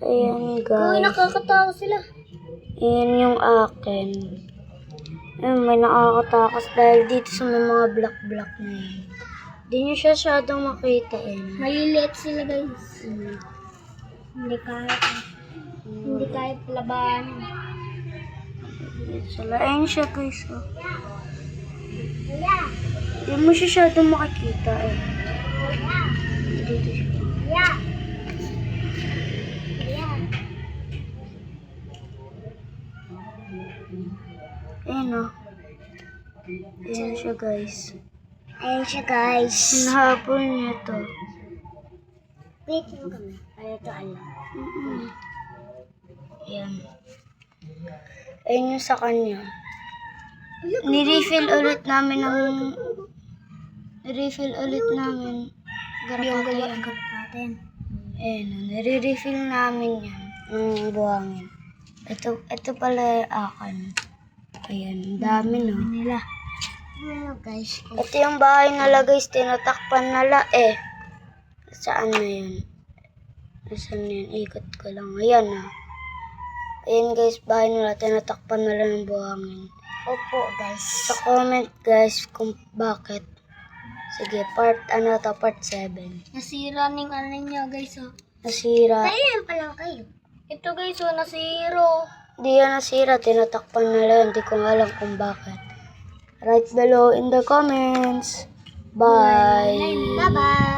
Ayan, Uy, guys. nakakatawa sila. Ayan yung akin. Ayan, may nakakatakas dahil dito sa may mga black-black na yan. Hindi nyo siya masyadong makita eh. Maliliit sila, guys. Hindi kahit labanan. Sila. Ayan siya, guys. Oh. Kuya! Hindi mo siya masyadong makikita eh. Dito siya. Kuya! Kuya! Ayan o. Ayan siya, guys. Ayan siya, guys. Hinahabol niya to. Wait mo kami. Para ito alam. Ayan. Ayan yung sa kanya. Ni-refill ulit namin garapata yan. Garapatan. Ayan, nire-refill namin yan. Ng buhangin. Ito pala yung akin. Ayan, ang dami no. Nila. Ano, guys? Ito yung bahay nila guys, tinatakpan nila eh. Saan na yun? Saan yun? Ikot ko lang. Ayan ah. Ayan guys, bahay nila, tinatakpan nila ng buhangin. Opo, guys. Sa comment guys kung bakit. Sige, part 7. Nasira ning ano niya, guys, oh. Nasira. Kailan pa lang kayo? Ito, guys, oh, nasiro. Hindi yan nasira, tinatakpan nila. Hindi ko alam kung bakit. Write below in the comments. Bye. Bye-bye.